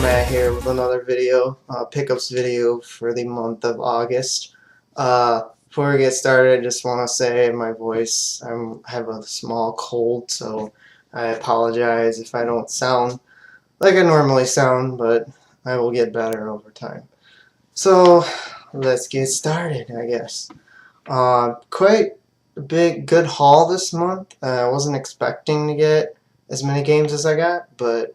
Matt here with another video, pickups video for the month of August. Before we get started, I just want to say my voice, I have a small cold, so I apologize if I don't sound like I normally sound, but I will get better over time. So let's get started, I guess. Quite a good haul this month. I wasn't expecting to get as many games as I got, but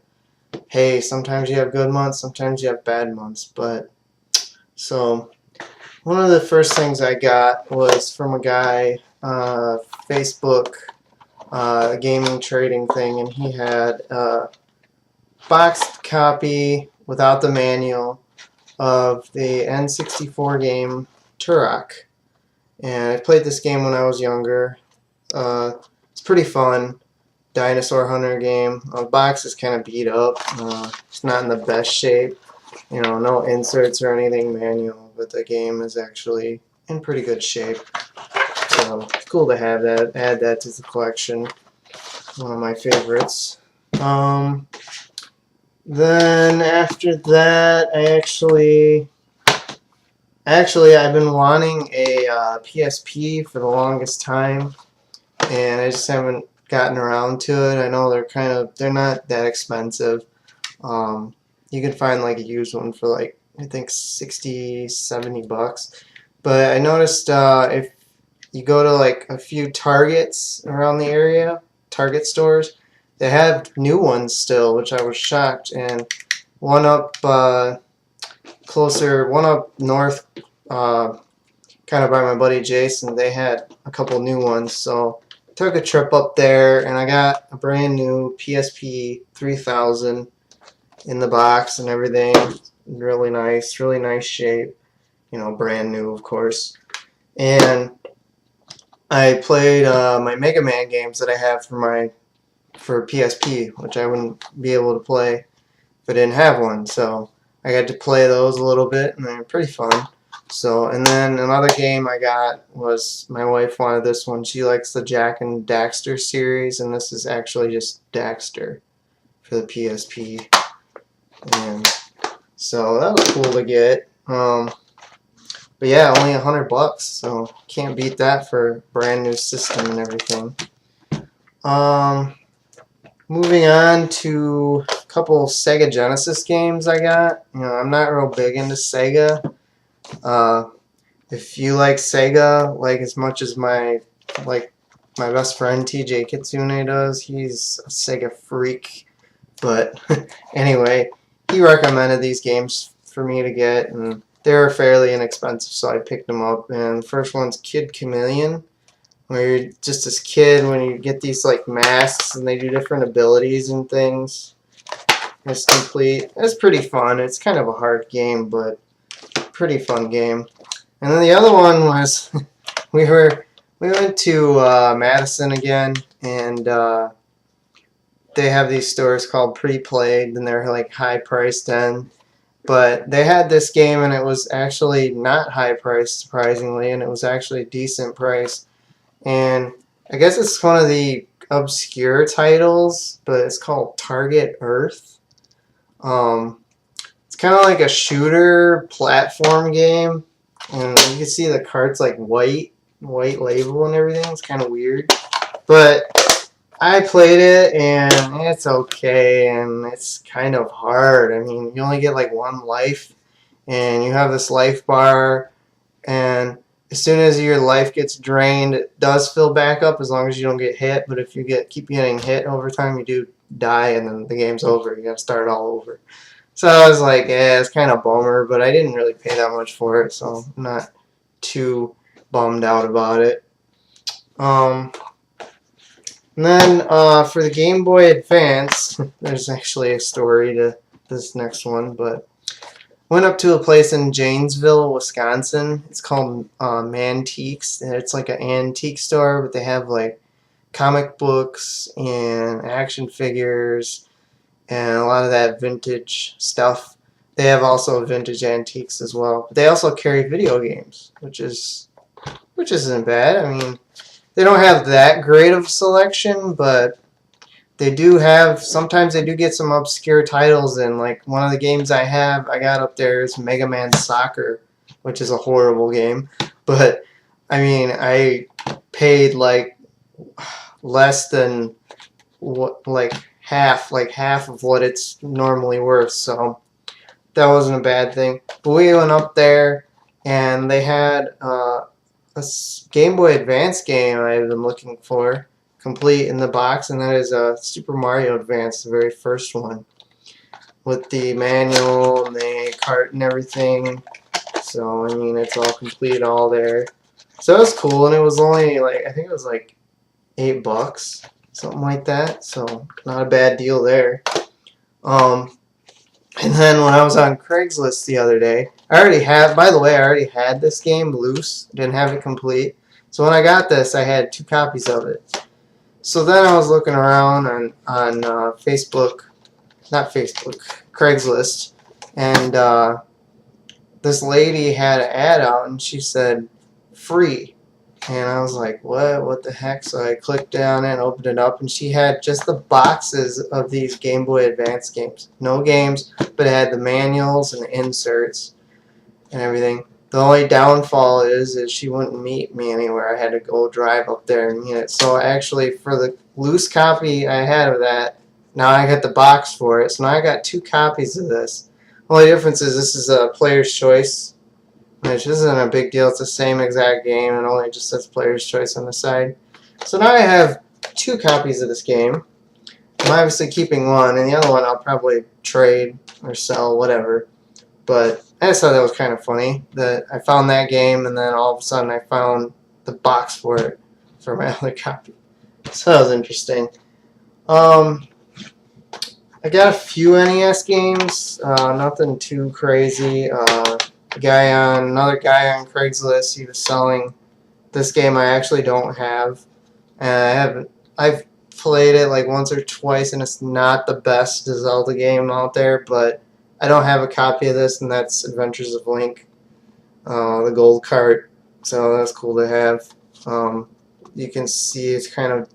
hey, sometimes you have good months, sometimes you have bad months. So one of the first things I got was from a guy, Facebook, gaming trading thing, and he had a boxed copy without the manual of the N64 game Turok. And I played this game when I was younger. It's pretty fun. Dinosaur hunter game. The box is kind of beat up. It's not in the best shape. You know, no inserts or anything manual, but the game is actually in pretty good shape. So it's cool to have that. Add that to the collection. One of my favorites. Then after that, I've been wanting a PSP for the longest time, and I just haven't gotten around to it. I know they're not that expensive. You can find like a used one for like I think 60, 70 bucks. But I noticed if you go to like a few Targets around the area, Target stores, they have new ones still, which I was shocked. And one up north, kind of by my buddy Jason, they had a couple new ones. So I took a trip up there, and I got a brand new PSP 3000 in the box and everything. Really nice shape. You know, brand new, of course. And I played my Mega Man games that I have for PSP, which I wouldn't be able to play if I didn't have one. So I got to play those a little bit, and they're pretty fun. So, and then another game I got was, my wife wanted this one. She likes the Jak and Daxter series, and this is actually just Daxter for the PSP. And so that was cool to get. But yeah, only $100, so can't beat that for a brand new system and everything. Moving on to a couple Sega Genesis games I got. You know, I'm not real big into Sega. If you like Sega like as much as my best friend TJ Kitsune does, he's a Sega freak. But anyway, he recommended these games for me to get, and they were fairly inexpensive, so I picked them up. And the first one's Kid Chameleon, where you're just this kid when you get these like masks and they do different abilities and things. It's complete. It's pretty fun. It's kind of a hard game, but pretty fun game. And then the other one was we went to Madison again, and they have these stores called Pre-Played, and they're like high priced then. But they had this game, and it was actually not high priced, surprisingly, and it was actually a decent price. And I guess it's one of the obscure titles, but it's called Target Earth. It's kind of like a shooter platform game, and you can see the cart's like white label and everything. It's kind of weird, but I played it, and it's okay, and it's kind of hard. I mean, you only get like one life, and you have this life bar, and as soon as your life gets drained, it does fill back up as long as you don't get hit, but if you keep getting hit over time, you do die, and then the game's over. You gotta start all over. So I was like, yeah, it's kind of a bummer, but I didn't really pay that much for it, so I'm not too bummed out about it. And then for the Game Boy Advance, there's actually a story to this next one, but went up to a place in Janesville, Wisconsin. It's called Mantiques, and it's like an antique store, but they have like comic books and action figures and a lot of that vintage stuff. They have also vintage antiques as well. But they also carry video games, which isn't bad. I mean, they don't have that great of a selection, but they do have, sometimes they do get some obscure titles in. Like one of the games I got up there is Mega Man Soccer, which is a horrible game. But I mean, I paid like less than what, like half of what it's normally worth. So that wasn't a bad thing. But we went up there and they had a Game Boy Advance game I've been looking for, complete in the box, and that is Super Mario Advance, the very first one, with the manual and the cart and everything. So I mean, it's all complete, all there. So it was cool, and it was only like, I think it was like $8, something like that. So not a bad deal there. And then when I was on Craigslist the other day, by the way, I already had this game loose, didn't have it complete. So when I got this, I had 2 copies of it. So then I was looking around on Facebook, not Facebook, Craigslist, and this lady had an ad out, and she said, free. And I was like, what the heck? So I clicked on it and opened it up, and she had just the boxes of these Game Boy Advance games. No games, but it had the manuals and the inserts and everything. The only downfall is she wouldn't meet me anywhere. I had to go drive up there and meet it. So actually, for the loose copy I had of that, now I got the box for it. So now I got 2 copies of this. The only difference is this is a player's choice, which isn't a big deal. It's the same exact game, and only just says player's choice on the side. So now I have 2 copies of this game. I'm obviously keeping one, and the other one I'll probably trade or sell, whatever. But I just thought that was kind of funny that I found that game, and then all of a sudden I found the box for it for my other copy. So that was interesting. I got a few NES games, nothing too crazy. Another guy on Craigslist, he was selling this game I actually don't have, and I've played it like once or twice, and it's not the best Zelda game out there, but I don't have a copy of this, and that's Adventures of Link, the gold cart, so that's cool to have. You can see it's kind of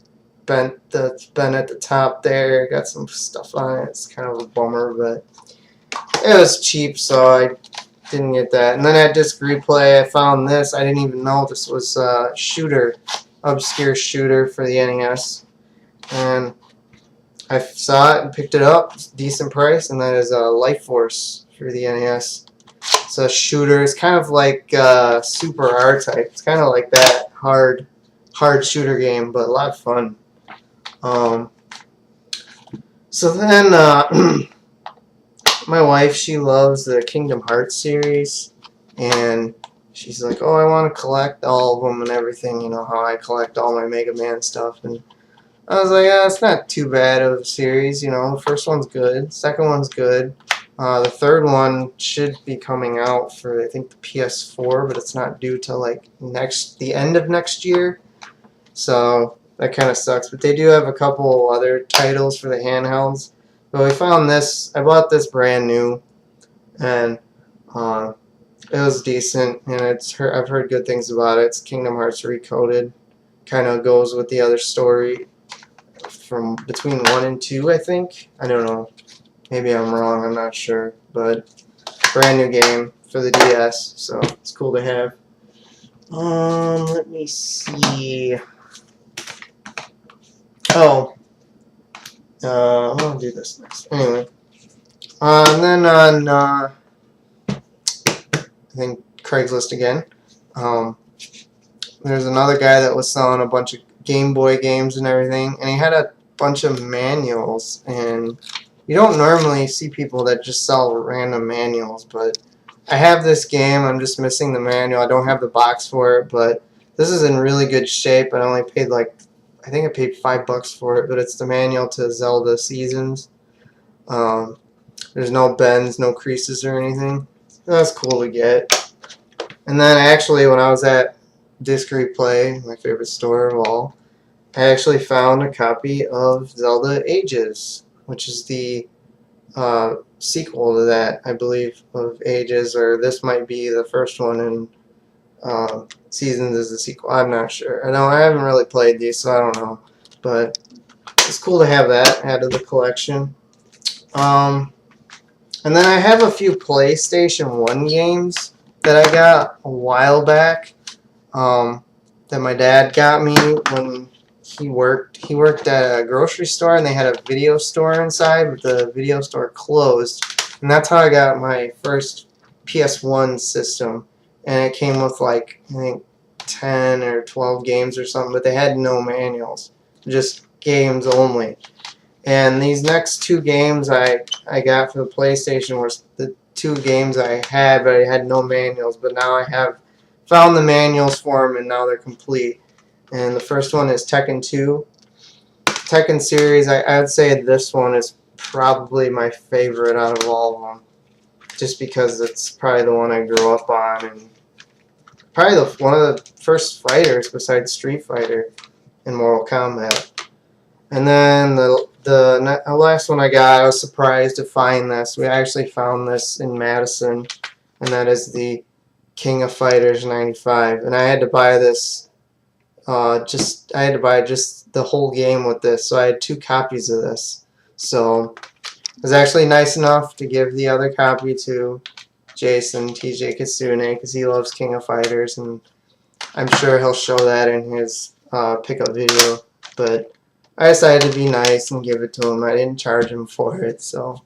bent at the top there, got some stuff on it. It's kind of a bummer, but it was cheap, so I didn't get that. And then at Disc Replay, I found this. I didn't even know this was a obscure shooter for the NES. And I saw it and picked it up. It's a decent price, and that is Life Force for the NES. It's a shooter. It's kind of like Super R-Type. It's kind of like that hard shooter game, but a lot of fun. So then my wife, she loves the Kingdom Hearts series, and she's like, oh, I want to collect all of them and everything, you know, how I collect all my Mega Man stuff. And I was like, it's not too bad of a series, you know, the first one's good, second one's good. The third one should be coming out for, I think, the PS4, but it's not due till like the end of next year, so that kind of sucks. But they do have a couple other titles for the handhelds. But we found this. I bought this brand new, and it was decent, and I've heard good things about it. It's Kingdom Hearts Recoded. Kind of goes with the other story from between 1 and 2, I think. I don't know. Maybe I'm wrong. I'm not sure. But brand new game for the DS, so it's cool to have. Let me see. Oh. I'm gonna do this next. Anyway. And then on I think Craigslist again. There's another guy that was selling a bunch of Game Boy games and everything, and he had a bunch of manuals, and you don't normally see people that just sell random manuals, but I have this game. I'm just missing the manual. I don't have the box for it, but this is in really good shape. I only paid I think I paid $5 for it, but it's the manual to Zelda Seasons. There's no bends, no creases or anything. That's cool to get. And then actually, when I was at Disc Replay, my favorite store of all, I actually found a copy of Zelda Ages, which is the sequel to that, I believe, of Ages, or this might be the first one, and Seasons is the sequel. I'm not sure. I haven't really played these, so I don't know. But it's cool to have that added to the collection. And then I have a few PlayStation 1 games that I got a while back, that my dad got me when he worked. He worked at a grocery store, and they had a video store inside, but the video store closed. And that's how I got my first PS1 system. And it came with like, I think, 10 or 12 games or something, but they had no manuals, just games only. And these next two games I got for the PlayStation were the two games I had, but I had no manuals. But now I have found the manuals for them, and now they're complete. And the first one is Tekken 2. Tekken series, I would say this one is probably my favorite out of all of them, just because it's probably the one I grew up on, and probably one of the first fighters besides Street Fighter in Mortal Kombat. And then the last one I got, I was surprised to find this. We actually found this in Madison, and that is the King of Fighters 95. And I had to buy this, I had to buy just the whole game with this, so I had 2 copies of this. So I was actually nice enough to give the other copy to Jason, TJ Kasune, because he loves King of Fighters, and I'm sure he'll show that in his pickup video. But I decided to be nice and give it to him. I didn't charge him for it, so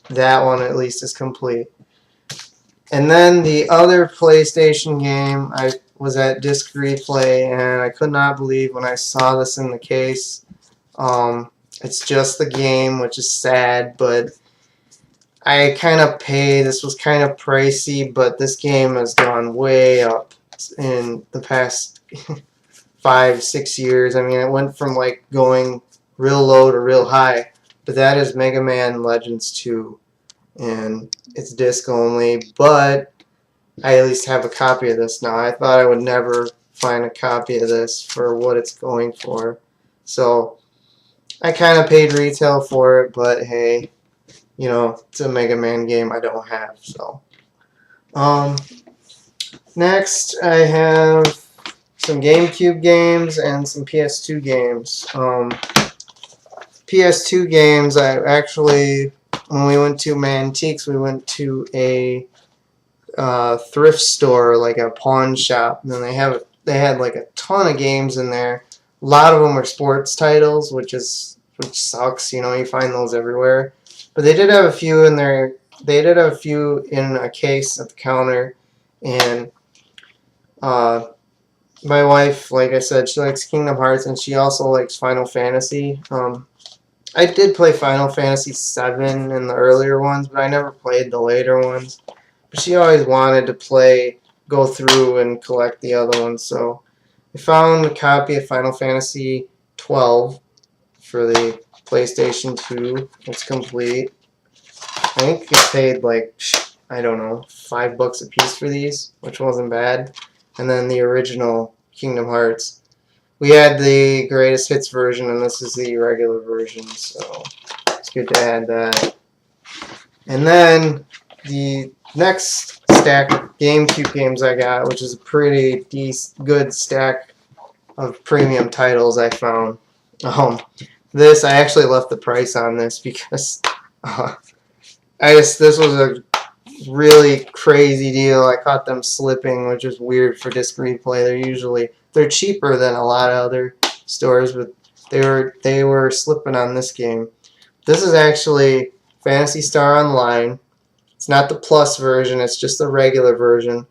that one at least is complete. And then the other PlayStation game, I was at Disc Replay, and I could not believe when I saw this in the case. It's just the game, which is sad, but I kind of paid. This was kind of pricey, but this game has gone way up in the past 5-6 years. I mean, it went from like going real low to real high, but that is Mega Man Legends 2, and it's disc only, but I at least have a copy of this now. I thought I would never find a copy of this for what it's going for, so I kind of paid retail for it, but hey, you know, it's a Mega Man game I don't have. So next I have some GameCube games and some PS2 games. PS2 games, I actually, when we went to Mantiques, we went to a thrift store, like a pawn shop, and then they had like a ton of games in there. A lot of them were sports titles, which sucks, you know, you find those everywhere. But they did have a few in there. They did have a few in a case at the counter, and my wife, like I said, she likes Kingdom Hearts, and she also likes Final Fantasy. I did play Final Fantasy 7 in the earlier ones, but I never played the later ones. But she always wanted to go through and collect the other ones, so I found a copy of Final Fantasy 12 for the PlayStation 2. It's complete. I think I paid like, I don't know, $5 a piece for these, which wasn't bad. And then the original Kingdom Hearts. We had the greatest hits version, and this is the regular version, so it's good to add that. And then the next stack of GameCube games I got, which is a pretty good stack of premium titles I found. This, I actually left the price on this because this was a really crazy deal. I caught them slipping, which is weird for Disc Replay. They're cheaper than a lot of other stores, but they were slipping on this game. This is actually Phantasy Star Online. It's not the Plus version, it's just the regular version.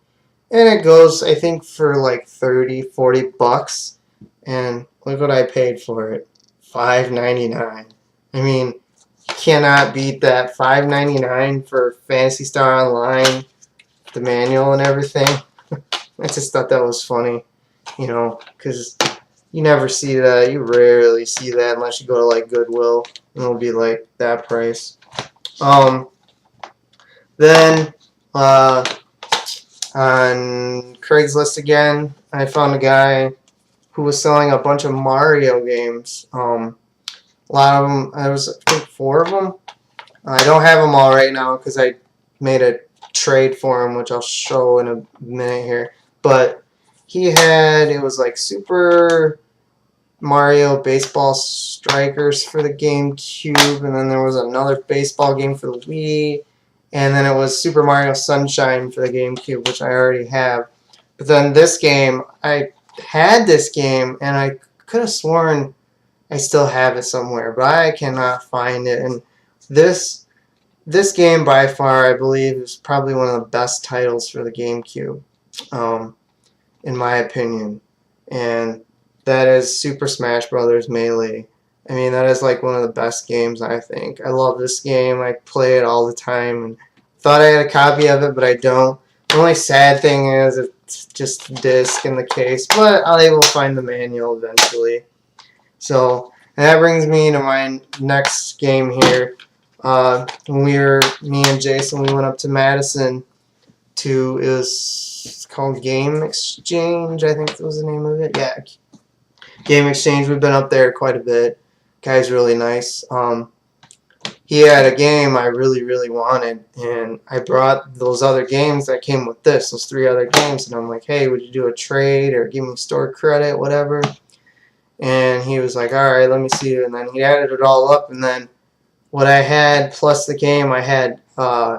And it goes, I think, for like $30-40. And look what I paid for it. $5.99. I mean, cannot beat that. $5.99 for Phantasy Star Online, the manual and everything. I just thought that was funny, you know, because you never see that. You rarely see that unless you go to like Goodwill, and it'll be like that price. Then on Craigslist again, I found a guy who was selling a bunch of Mario games. A lot of them, I think 4 of them. I don't have them all right now because I made a trade for him, which I'll show in a minute here. But he had, it was like Super Mario Baseball Strikers for the GameCube, and then there was another baseball game for the Wii, and then it was Super Mario Sunshine for the GameCube, which I already have. But then this game, I had this game, and I could have sworn I still have it somewhere, but I cannot find it. And this game, by far, I believe, is probably one of the best titles for the GameCube, in my opinion. And that is Super Smash Bros. Melee. I mean, that is like one of the best games, I think. I love this game. I play it all the time. And thought I had a copy of it, but I don't. The only sad thing is it's just a disc in the case, but I will find the manual eventually. So, and that brings me to my next game here. Me and Jason, we went up to Madison it was called Game Exchange, I think that was the name of it. Yeah, Game Exchange. We've been up there quite a bit. Guy's really nice. He had a game I really, really wanted, and I brought those other games that came with those 3 other games, and I'm like, hey, would you do a trade or give me store credit, whatever? And he was like, alright, let me see it. And then he added it all up, and then what I had plus the game, I had $8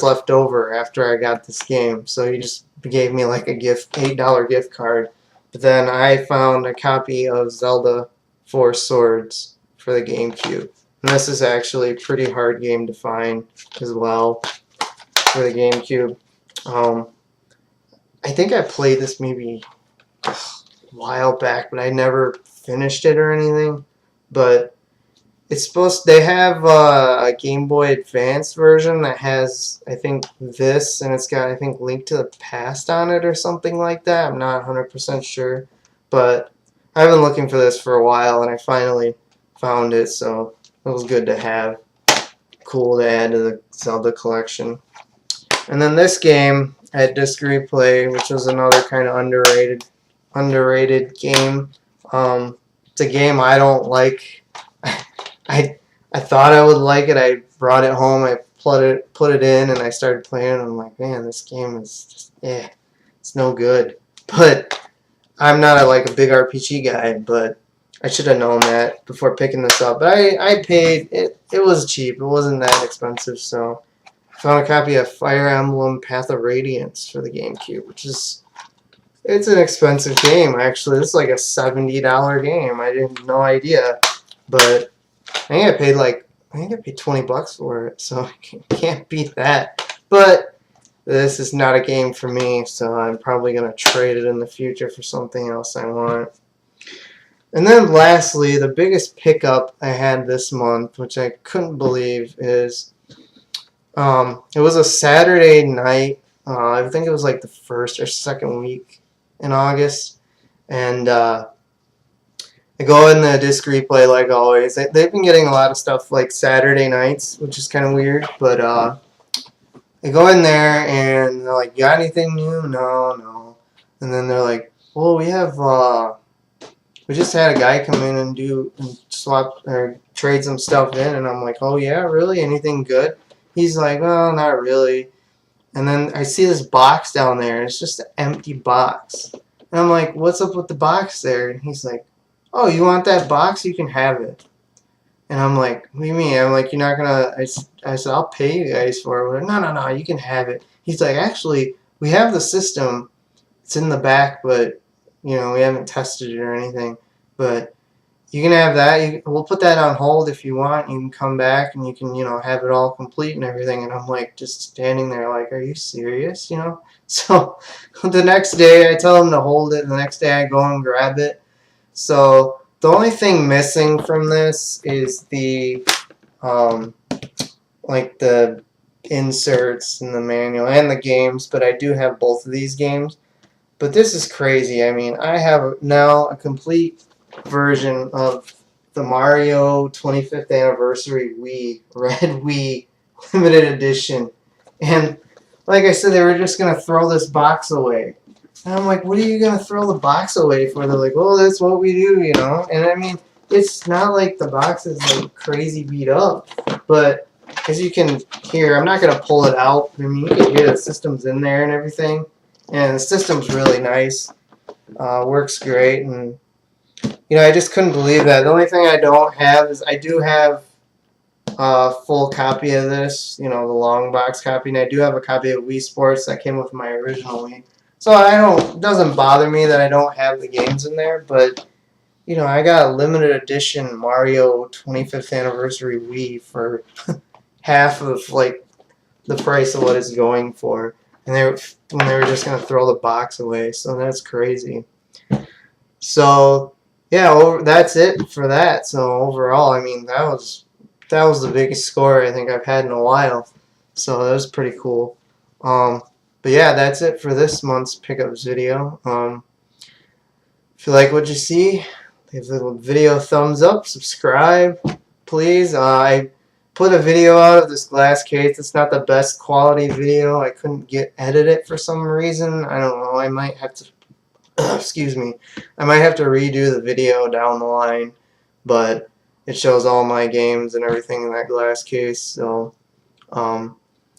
left over after I got this game. So he just gave me like a $8 gift card. But then I found a copy of Zelda 4 Swords for the GameCube. And this is actually a pretty hard game to find as well for the GameCube. I think I played this maybe a while back, but I never finished it or anything. But it's they have a Game Boy Advance version that has, I think, this, and it's got, I think, Link to the Past on it or something like that. I'm not 100% sure, but I've been looking for this for a while, and I finally found it, so it was good to have. Cool to add to the Zelda collection. And then this game at Disc Replay, which was another kind of underrated game. It's a game I don't like. I thought I would like it. I brought it home. I put it in, and I started playing. And I'm like, man, this game is just it's no good. But I'm not a big RPG guy. But I should have known that before picking this up. But I paid it. It was cheap. It wasn't that expensive. So I found a copy of Fire Emblem Path of Radiance for the GameCube, which is it's an expensive game actually. It's like a $70 game. I didn't no idea, but I think I paid $20 for it, so I can't beat that. But this is not a game for me, so I'm probably going to trade it in the future for something else I want. And then lastly, the biggest pickup I had this month, which I couldn't believe, is it was a Saturday night. I think it was like the first or second week in August, and I go in the Disc Replay like always. They've been getting a lot of stuff like Saturday nights, which is kind of weird, but I go in there and they're like, got anything new? No. And then they're like, well, we just had a guy come in and swap or trade some stuff in, and I'm like, oh yeah, really? Anything good? He's like, well, not really. And then I see this box down there, and it's just an empty box. And I'm like, what's up with the box there? And he's like, oh, you want that box? You can have it. And I'm like, what do you mean? I'm like, you're not gonna, I said, I'll pay you guys for it. No, you can have it. He's like, actually, we have the system. It's in the back, but, you know, we haven't tested it or anything. But you can have that. We'll put that on hold if you want. You can come back and you can, you know, have it all complete and everything. And I'm like, just standing there like, are you serious? You know? So the next day I tell him to hold it. And the next day I go and grab it. So the only thing missing from this is the, like the inserts and the manual and the games. But I do have both of these games. But this is crazy. I mean, I have now a complete version of the Mario 25th Anniversary Wii, Red Wii Limited Edition. And like I said, they were just going to throw this box away. And I'm like, what are you going to throw the box away for? They're like, well, that's what we do, you know. And I mean, it's not like the box is like crazy beat up. But as you can hear, I'm not going to pull it out. I mean, you can hear the system's in there and everything. And the system's really nice. Works great. And I just couldn't believe that. The only thing I don't have is I do have a full copy of this, the long box copy, and I do have a copy of Wii Sports that came with my original Wii. So it doesn't bother me that I don't have the games in there, but I got a limited edition Mario 25th anniversary Wii for half of like the price of what it's going for, and when they were just gonna throw the box away, so that's crazy. So yeah, that's it for that. So overall, I mean, that was the biggest score I think I've had in a while. So that was pretty cool. But yeah, that's it for this month's pickups video. If you like what you see, leave the video a thumbs up, subscribe, please. I put a video out of this glass case. It's not the best quality video. I couldn't edit it for some reason. I don't know. I might have to excuse me. I might have to redo the video down the line, but it shows all my games and everything in that glass case. So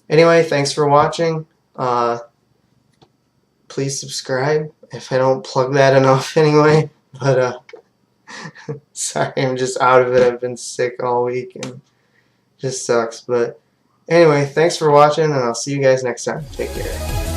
anyway, thanks for watching. Please subscribe if I don't plug that enough anyway. But sorry, I'm just out of it. I've been sick all week and it just sucks. But anyway, thanks for watching, and I'll see you guys next time. Take care.